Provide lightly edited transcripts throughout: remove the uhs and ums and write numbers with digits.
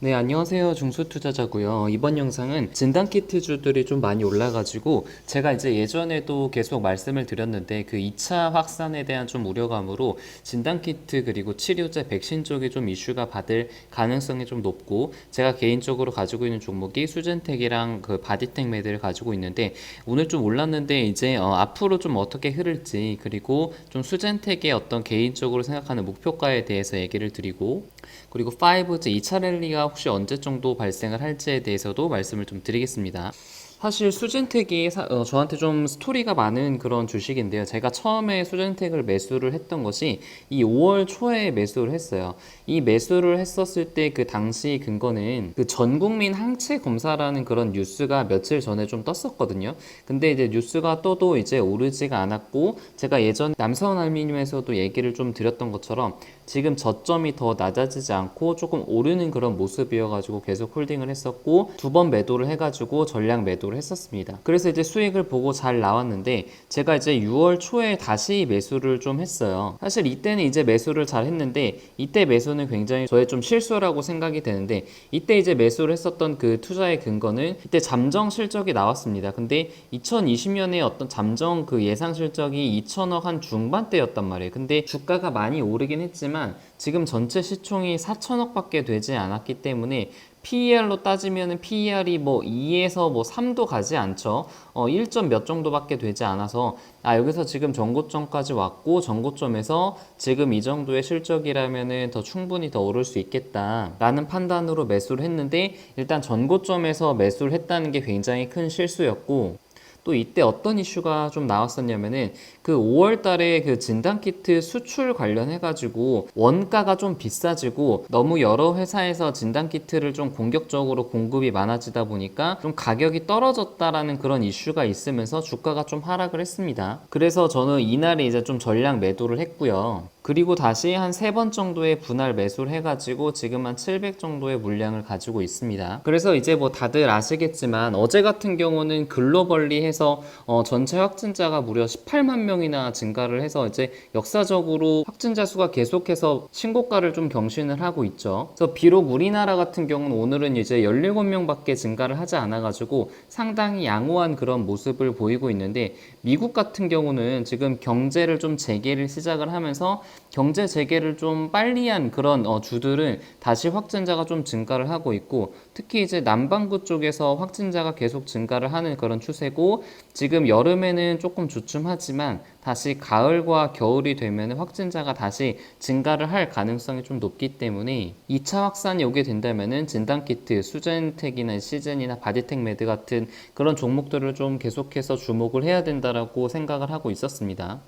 네, 안녕하세요. 중수투자자고요. 이번 영상은 진단키트주들이 좀 많이 올라가지고 제가 이제 예전에도 계속 말씀을 드렸는데 그 2차 확산에 대한 좀 우려감으로 진단키트 그리고 치료제 백신 쪽이 좀 이슈가 받을 가능성이 좀 높고 제가 개인적으로 가지고 있는 종목이 수젠텍이랑 그 바디텍 매드를 가지고 있는데 오늘 좀 올랐는데 이제 앞으로 좀 어떻게 흐를지 그리고 좀 수젠텍의 어떤 개인적으로 생각하는 목표가에 대해서 얘기를 드리고 그리고 5즈 2차 랠리가 혹시 언제 정도 발생을 할지에 대해서도 말씀을 좀 드리겠습니다. 사실 수젠텍이 저한테 좀 스토리가 많은 그런 주식인데요. 제가 처음에 수젠텍을 매수를 했던 것이 이 5월 초에 매수를 했어요. 이 매수를 했었을 때 그 당시 근거는 그 전국민 항체 검사라는 그런 뉴스가 며칠 전에 좀 떴었거든요. 근데 이제 뉴스가 떠도 이제 오르지가 않았고 제가 예전 남선 알루미늄에서도 얘기를 좀 드렸던 것처럼 지금 저점이 더 낮아지지 않고 조금 오르는 그런 모습이어가지고 계속 홀딩을 했었고 두 번 매도를 해가지고 전량 매도를 했었습니다. 그래서 이제 수익을 보고 잘 나왔는데 제가 이제 6월 초에 다시 매수를 좀 했어요. 사실 이때는 이제 매수를 잘 했는데 이때 매수는 굉장히 저의 좀 실수라고 생각이 되는데 이때 이제 매수를 했었던 그 투자의 근거는 이때 잠정 실적이 나왔습니다. 근데 2020년에 어떤 잠정 그 예상 실적이 2천억 한 중반대였단 말이에요. 근데 주가가 많이 오르긴 했지만 지금 전체 시총이 4천억 밖에 되지 않았기 때문에 PER로 따지면 PER이 뭐 2에서 뭐 3도 가지 않죠. 1점 몇 정도밖에 되지 않아서 여기서 지금 전고점까지 왔고 전고점에서 지금 이 정도의 실적이라면은 더 충분히 더 오를 수 있겠다라는 판단으로 매수를 했는데 일단 전고점에서 매수를 했다는 게 굉장히 큰 실수였고 또 이때 어떤 이슈가 좀 나왔었냐면은 그 5월 달에 그 진단키트 수출 관련해가지고 원가가 좀 비싸지고 너무 여러 회사에서 진단키트를 좀 공격적으로 공급이 많아지다 보니까 좀 가격이 떨어졌다라는 그런 이슈가 있으면서 주가가 좀 하락을 했습니다. 그래서 저는 이날에 이제 좀 전량 매도를 했고요. 그리고 다시 한 3번 정도의 분할 매수를 해가지고 지금 한 700 정도의 물량을 가지고 있습니다. 그래서 이제 뭐 다들 아시겠지만 어제 같은 경우는 글로벌리 해서 전체 확진자가 무려 18만 명이나 증가를 해서 이제 역사적으로 확진자 수가 계속해서 신고가를 좀 경신을 하고 있죠. 그래서 비록 우리나라 같은 경우는 오늘은 이제 17명밖에 증가를 하지 않아가지고 상당히 양호한 그런 모습을 보이고 있는데 미국 같은 경우는 지금 경제를 좀 재개를 시작을 하면서 경제 재개를 좀 빨리 한 그런 주들은 다시 확진자가 좀 증가를 하고 있고 특히 이제 남반구 쪽에서 확진자가 계속 증가를 하는 그런 추세고 지금 여름에는 조금 주춤하지만 다시 가을과 겨울이 되면 확진자가 다시 증가를 할 가능성이 좀 높기 때문에 2차 확산이 오게 된다면은 진단키트, 수젠텍이나 시즌이나 바디텍 매드 같은 그런 종목들을 좀 계속해서 주목을 해야 된다라고 생각을 하고 있었습니다.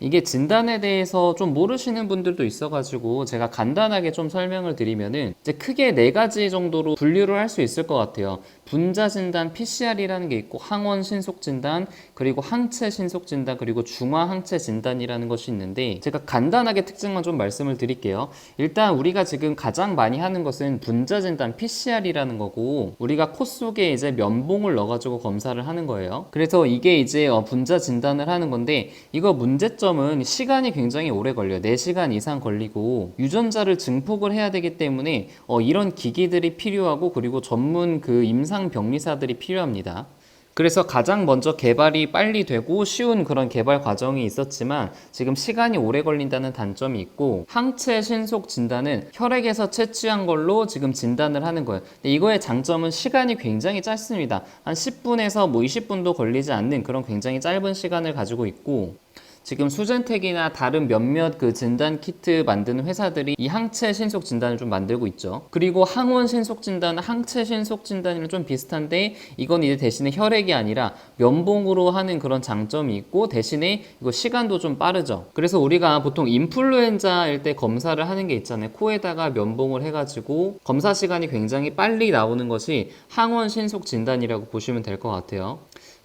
이게 진단에 대해서 좀 모르시는 분들도 있어가지고 제가 간단하게 좀 설명을 드리면은 이제 크게 4가지 정도로 분류를 할 수 있을 것 같아요. 분자 진단 PCR이라는 게 있고 항원 신속 진단 그리고 항체 신속 진단 그리고 중화 항체 진단이라는 것이 있는데 제가 간단하게 특징만 좀 말씀을 드릴게요. 일단 우리가 지금 가장 많이 하는 것은 분자 진단 PCR이라는 거고 우리가 코 속에 이제 면봉을 넣어가지고 검사를 하는 거예요. 그래서 이게 이제 분자 진단을 하는 건데 이거 문제점은 시간이 굉장히 오래 걸려요. 4시간 이상 걸리고 유전자를 증폭을 해야 되기 때문에 이런 기기들이 필요하고 그리고 전문 그 임상 병리사들이 필요합니다. 그래서 가장 먼저 개발이 빨리 되고 쉬운 그런 개발 과정이 있었지만 지금 시간이 오래 걸린다는 단점이 있고 항체 신속 진단은 혈액에서 채취한 걸로 지금 진단을 하는 거예요. 근데 이거의 장점은 시간이 굉장히 짧습니다. 한 10분에서 뭐 20분도 걸리지 않는 그런 굉장히 짧은 시간을 가지고 있고 지금 수젠텍이나 다른 몇몇 그 진단 키트 만드는 회사들이 이 항체 신속 진단을 좀 만들고 있죠. 그리고 항원 신속 진단은 항체 신속 진단이랑 좀 비슷한데 이건 이제 대신에 혈액이 아니라 면봉으로 하는 그런 장점이 있고 대신에 이거 시간도 좀 빠르죠. 그래서 우리가 보통 인플루엔자일 때 검사를 하는 게 있잖아요. 코에다가 면봉을 해가지고 검사 시간이 굉장히 빨리 나오는 것이 항원 신속 진단이라고 보시면 될 것 같아요.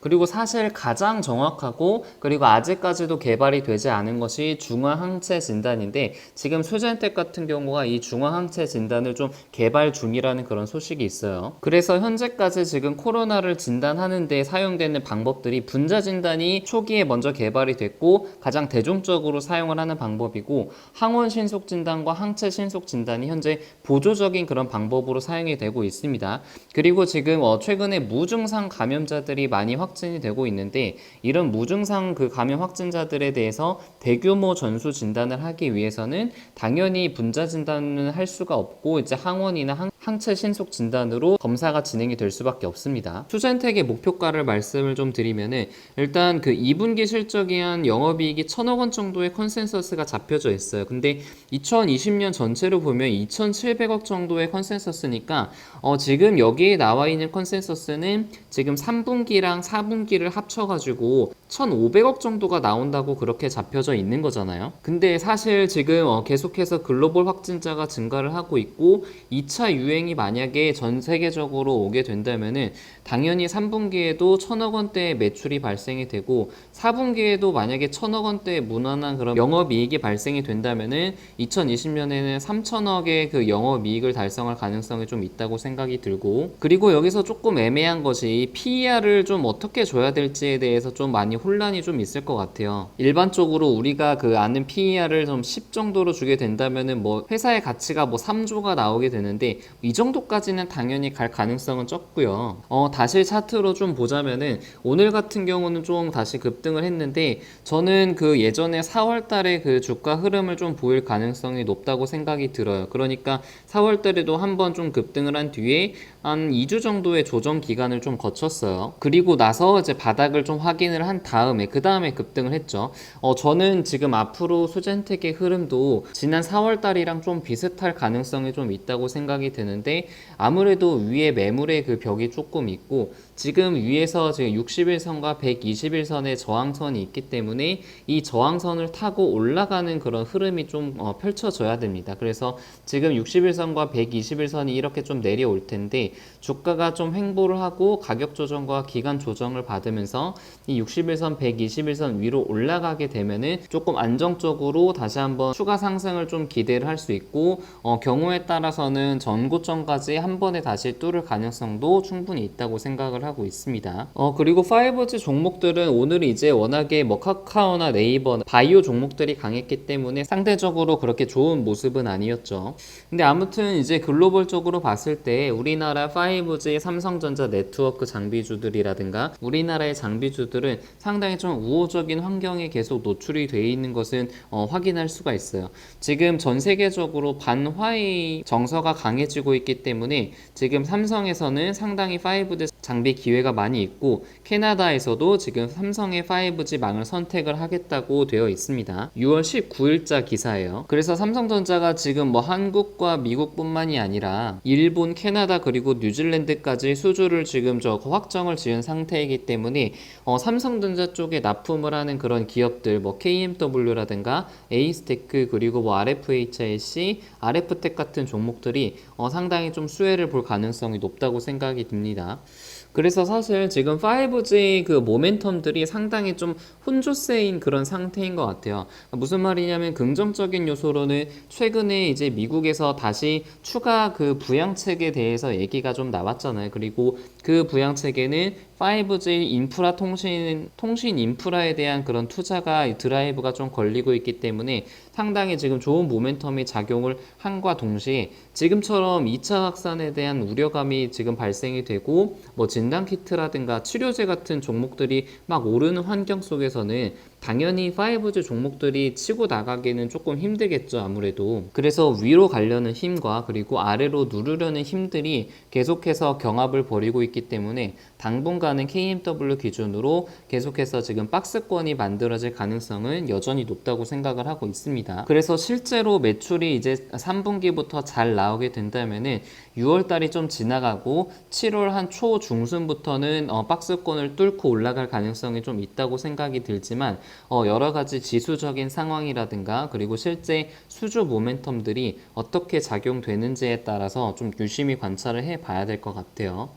그리고 사실 가장 정확하고 그리고 아직까지도 개발이 되지 않은 것이 중화항체 진단인데 지금 수젠텍 같은 경우가 이 중화항체 진단을 좀 개발 중이라는 그런 소식이 있어요. 그래서 현재까지 지금 코로나를 진단하는 데 사용되는 방법들이 분자 진단이 초기에 먼저 개발이 됐고 가장 대중적으로 사용을 하는 방법이고 항원 신속 진단과 항체 신속 진단이 현재 보조적인 그런 방법으로 사용이 되고 있습니다. 그리고 지금 최근에 무증상 감염자들이 많이 확진이 되고 있는데 이런 무증상 그 감염 확진자들에 대해서 대규모 전수 진단을 하기 위해서는 당연히 분자 진단을 할 수가 없고 이제 항원이나 항체 신속 진단으로 검사가 진행이 될 수밖에 없습니다. 수젠텍의 목표가를 말씀을 좀 드리면은 일단 그 2분기 실적에 한 영업이익이 1,000억 원 정도의 컨센서스가 잡혀져 있어요. 근데 2020년 전체로 보면 2,700억 정도의 컨센서스니까 지금 여기에 나와 있는 컨센서스는 지금 3분기랑 4분기를 합쳐가지고 1,500억 정도가 나온다고 그렇게 잡혀져 있는 거잖아요. 근데 사실 지금 계속해서 글로벌 확진자가 증가를 하고 있고 2차 유행이 만약에 전 세계적으로 오게 된다면은 당연히 3분기에도 1,000억 원대의 매출이 발생이 되고 4분기에도 만약에 1,000억 원대의 무난한 그런 영업이익이 발생이 된다면은 2020년에는 3,000억의 그 영업이익을 달성할 가능성이 좀 있다고 생각이 들고 그리고 여기서 조금 애매한 것이 PER을 좀 어떻게 줘야 될지에 대해서 좀 많이 혼란이 좀 있을 것 같아요. 일반적으로 우리가 그 아는 PER을 좀 10 정도로 주게 된다면은 뭐 회사의 가치가 뭐 3조가 나오게 되는데 이 정도까지는 당연히 갈 가능성은 적고요. 다시 차트로 좀 보자면은 오늘 같은 경우는 좀 다시 급등을 했는데 저는 그 예전에 4월 달에 그 주가 흐름을 좀 보일 가능성이 높다고 생각이 들어요. 그러니까 4월 달에도 한번 좀 급등을 한 뒤에 한 2주 정도의 조정 기간을 좀 거쳤어요. 그리고 나서 이제 바닥을 좀 확인을 한 다음에 그 다음에 급등을 했죠. 저는 지금 앞으로 수젠텍의 흐름도 지난 4월 달이랑 좀 비슷할 가능성이 좀 있다고 생각이 드는데 아무래도 위에 매물의 그 벽이 조금 있고 지금 위에서 지금 60일선과 120일선의 저항선이 있기 때문에 이 저항선을 타고 올라가는 그런 흐름이 좀 펼쳐져야 됩니다. 그래서 지금 60일선과 120일선이 이렇게 좀 내려올 텐데 주가가 좀 횡보를 하고 가격 조정과 기간 조정을 받으면서 이 60일선, 120일선 위로 올라가게 되면은 조금 안정적으로 다시 한번 추가 상승을 좀 기대를 할 수 있고 경우에 따라서는 전고점까지 한 번에 다시 뚫을 가능성도 충분히 있다고 생각을 하고 있습니다. 그리고 5G 종목들은 오늘 이제 워낙에 뭐 카카오나 네이버, 바이오 종목들이 강했기 때문에 상대적으로 그렇게 좋은 모습은 아니었죠. 근데 아무튼 이제 글로벌적으로 봤을 때 우리나라 5G 삼성전자 네트워크 장비주들이라든가 우리나라의 장비주들은 상당히 좀 우호적인 환경에 계속 노출이 되어 있는 것은 확인할 수가 있어요. 지금 전 세계적으로 반화웨이 정서가 강해지고 있기 때문에 지금 삼성에서는 상당히 5G 장비 기회가 많이 있고 캐나다에서도 지금 삼성의 5G 망을 선택을 하겠다고 되어 있습니다. 6월 19일자 기사예요. 그래서 삼성전자가 지금 뭐 한국과 미국뿐만이 아니라 일본, 캐나다 그리고 뉴질랜드까지 수주를 지금 확정을 지은 상태이기 때문에 삼성전자 쪽에 납품을 하는 그런 기업들 뭐 KMW라든가 에이스테크 그리고 뭐 RFHIC, RF텍 같은 종목들이 상당히 좀 수혜를 볼 가능성이 높다고 생각이 듭니다. 그래서 사실 지금 5G 그 모멘텀들이 상당히 좀 혼조세인 그런 상태인 것 같아요. 무슨 말이냐면 긍정적인 요소로는 최근에 이제 미국에서 다시 추가 그 부양책에 대해서 얘기가 좀 나왔잖아요. 그리고 그 부양책에는 5G 인프라 통신 인프라에 대한 그런 투자가 드라이브가 좀 걸리고 있기 때문에 상당히 지금 좋은 모멘텀이 작용을 한과 동시에 지금처럼 2차 확산에 대한 우려감이 지금 발생이 되고 뭐 진단키트라든가 치료제 같은 종목들이 막 오르는 환경 속에서는 당연히 5G 종목들이 치고 나가기는 조금 힘들겠죠, 아무래도. 그래서 위로 가려는 힘과 그리고 아래로 누르려는 힘들이 계속해서 경합을 벌이고 있기 때문에 당분간은 KMW 기준으로 계속해서 지금 박스권이 만들어질 가능성은 여전히 높다고 생각을 하고 있습니다. 그래서 실제로 매출이 이제 3분기부터 잘 나오게 된다면은 6월달이 좀 지나가고 7월 한 초 중순부터는 박스권을 뚫고 올라갈 가능성이 좀 있다고 생각이 들지만 여러 가지 지수적인 상황이라든가 그리고 실제 수주 모멘텀들이 어떻게 작용되는지에 따라서 좀 유심히 관찰을 해 봐야 될 것 같아요.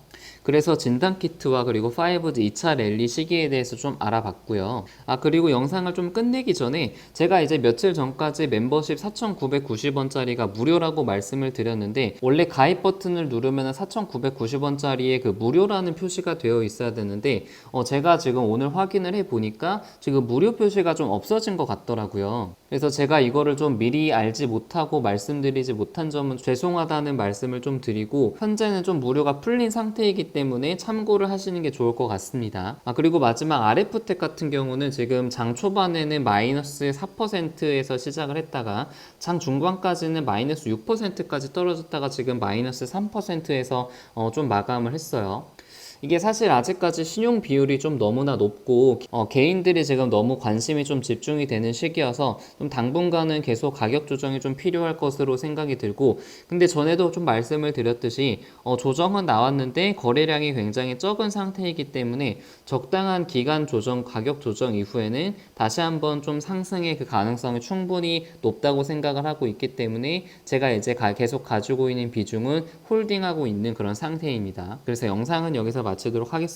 그래서 진단키트와 그리고 5G 2차 랠리 시기에 대해서 좀 알아봤고요. 그리고 영상을 좀 끝내기 전에 제가 이제 며칠 전까지 멤버십 4,990원짜리가 무료라고 말씀을 드렸는데, 원래 가입 버튼을 누르면 4,990원짜리에 그 무료라는 표시가 되어 있어야 되는데, 제가 지금 오늘 확인을 해 보니까 지금 무료 표시가 좀 없어진 것 같더라고요. 그래서 제가 이거를 좀 미리 알지 못하고 말씀드리지 못한 점은 죄송하다는 말씀을 좀 드리고, 현재는 좀 무료가 풀린 상태이기 때문에 참고를 하시는 게 좋을 것 같습니다. 그리고 마지막 RF텍 같은 경우는 지금 장 초반에는 마이너스 4%에서 시작을 했다가 장 중반까지는 마이너스 6%까지 떨어졌다가 지금 마이너스 3%에서 좀 마감을 했어요. 이게 사실 아직까지 신용 비율이 좀 너무나 높고 개인들이 지금 너무 관심이 좀 집중이 되는 시기여서 좀 당분간은 계속 가격 조정이 좀 필요할 것으로 생각이 들고, 근데 전에도 좀 말씀을 드렸듯이 조정은 나왔는데 거래량이 굉장히 적은 상태이기 때문에 적당한 기간 조정, 가격 조정 이후에는 다시 한번 좀 상승의 그 가능성이 충분히 높다고 생각을 하고 있기 때문에 제가 이제 계속 가지고 있는 비중은 홀딩하고 있는 그런 상태입니다. 그래서 영상은 여기서 마치도록 하겠습니다.